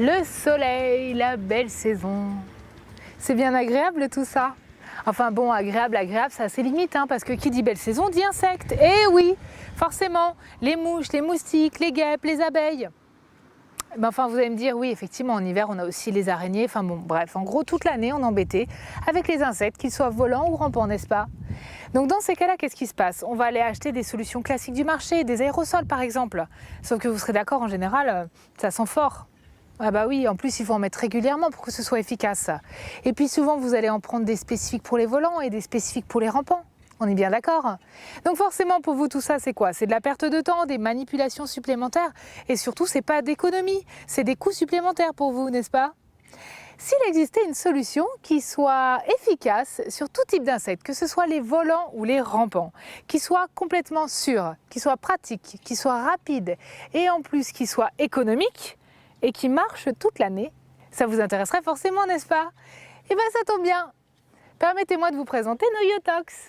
Le soleil, la belle saison. C'est bien agréable tout ça. Enfin bon, agréable, ça a ses limites, hein, parce que qui dit belle saison dit insectes. Eh oui, forcément, les mouches, les moustiques, les guêpes, les abeilles. Ben enfin, vous allez me dire, oui, effectivement, en hiver, on a aussi les araignées. Enfin bon, bref, en gros, toute l'année, on est embêté avec les insectes, qu'ils soient volants ou rampants, n'est-ce pas? Donc dans ces cas-là, qu'est-ce qui se passe? On va aller acheter des solutions classiques du marché, des aérosols par exemple. Sauf que vous serez d'accord, en général, ça sent fort. Ah bah oui, en plus il faut en mettre régulièrement pour que ce soit efficace. Et puis souvent vous allez en prendre des spécifiques pour les volants et des spécifiques pour les rampants. On est bien d'accord? Donc forcément pour vous tout ça c'est quoi? C'est de la perte de temps, des manipulations supplémentaires et surtout c'est pas d'économie, c'est des coûts supplémentaires pour vous, n'est-ce pas? S'il existait une solution qui soit efficace sur tout type d'insectes, que ce soit les volants ou les rampants, qui soit complètement sûre, qui soit pratique, qui soit rapide et en plus qui soit économique et qui marche toute l'année, ça vous intéresserait forcément, n'est-ce pas? Eh bien ça tombe bien. Permettez-moi de vous présenter nos Yotox.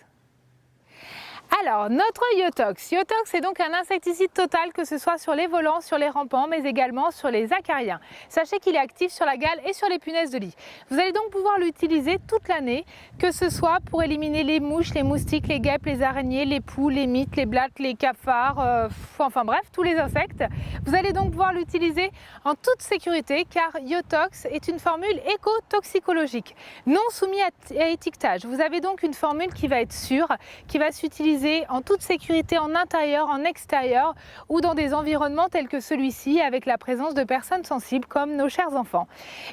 Alors, notre Yotox. Yotox est donc un insecticide total, que ce soit sur les volants, sur les rampants, mais également sur les acariens. Sachez qu'il est actif sur la gale et sur les punaises de lit. Vous allez donc pouvoir l'utiliser toute l'année, que ce soit pour éliminer les mouches, les moustiques, les guêpes, les araignées, les poux, les mites, les blattes, les cafards, enfin bref, tous les insectes. Vous allez donc pouvoir l'utiliser en toute sécurité, car Yotox est une formule éco-toxicologique, non soumise à étiquetage. Vous avez donc une formule qui va être sûre, qui va s'utiliser en toute sécurité en intérieur, en extérieur ou dans des environnements tels que celui-ci avec la présence de personnes sensibles comme nos chers enfants.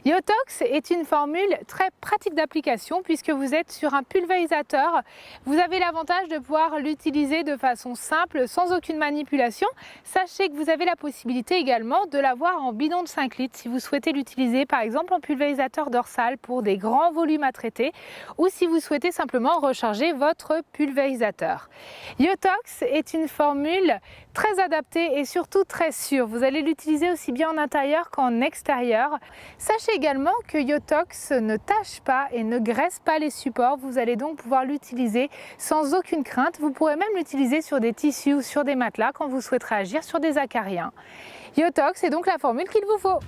Yotox est une formule très pratique d'application puisque vous êtes sur un pulvérisateur. Vous avez l'avantage de pouvoir l'utiliser de façon simple, sans aucune manipulation. Sachez que vous avez la possibilité également de l'avoir en bidon de 5 litres si vous souhaitez l'utiliser par exemple en pulvérisateur dorsal pour des grands volumes à traiter ou si vous souhaitez simplement recharger votre pulvérisateur. Yotox est une formule très adaptée et surtout très sûre. Vous allez l'utiliser aussi bien en intérieur qu'en extérieur. Sachez également que Yotox ne tâche pas et ne graisse pas les supports. Vous allez donc pouvoir l'utiliser sans aucune crainte. Vous pourrez même l'utiliser sur des tissus ou sur des matelas quand vous souhaiterez agir sur des acariens. Yotox est donc la formule qu'il vous faut.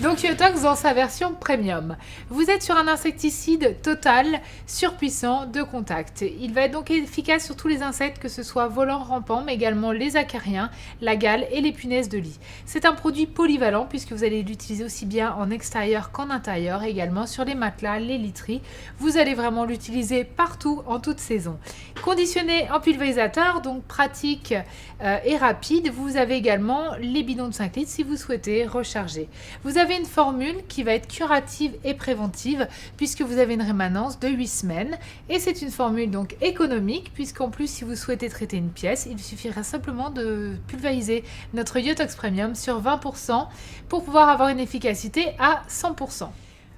Donc Yotox dans sa version premium. Vous êtes sur un insecticide total, surpuissant, de contact. Il va être donc efficace sur tous les insectes, que ce soit volants, rampants, mais également les acariens, la gale et les punaises de lit. C'est un produit polyvalent puisque vous allez l'utiliser aussi bien en extérieur qu'en intérieur, également sur les matelas, les literies. Vous allez vraiment l'utiliser partout, en toute saison. Conditionné en pulvérisateur, donc pratique et rapide. Vous avez également les bidons de 5 litres si vous souhaitez recharger. Vous avez une formule qui va être curative et préventive puisque vous avez une rémanence de 8 semaines et c'est une formule donc économique puisqu'en plus si vous souhaitez traiter une pièce, il suffira simplement de pulvériser notre Yotox Premium sur 20% pour pouvoir avoir une efficacité à 100%.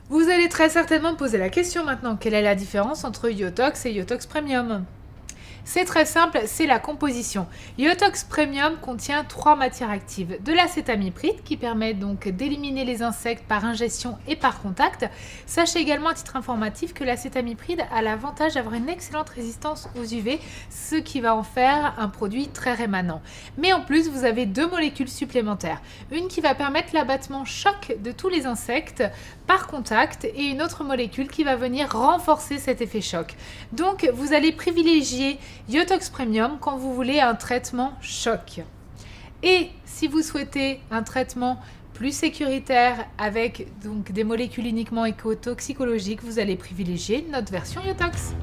Vous allez très certainement me poser la question maintenant, quelle est la différence entre Yotox et Yotox Premium ? C'est très simple, c'est la composition. Yotox Premium contient 3 matières actives. De l'acétamipride qui permet donc d'éliminer les insectes par ingestion et par contact. Sachez également à titre informatif que l'acétamipride a l'avantage d'avoir une excellente résistance aux UV, ce qui va en faire un produit très rémanent. Mais en plus, vous avez 2 molécules supplémentaires. Une qui va permettre l'abattement choc de tous les insectes par contact et une autre molécule qui va venir renforcer cet effet choc. Donc, vous allez privilégier Yotox Premium quand vous voulez un traitement choc. Et si vous souhaitez un traitement plus sécuritaire avec donc des molécules uniquement éco-toxicologiques, vous allez privilégier notre version Yotox.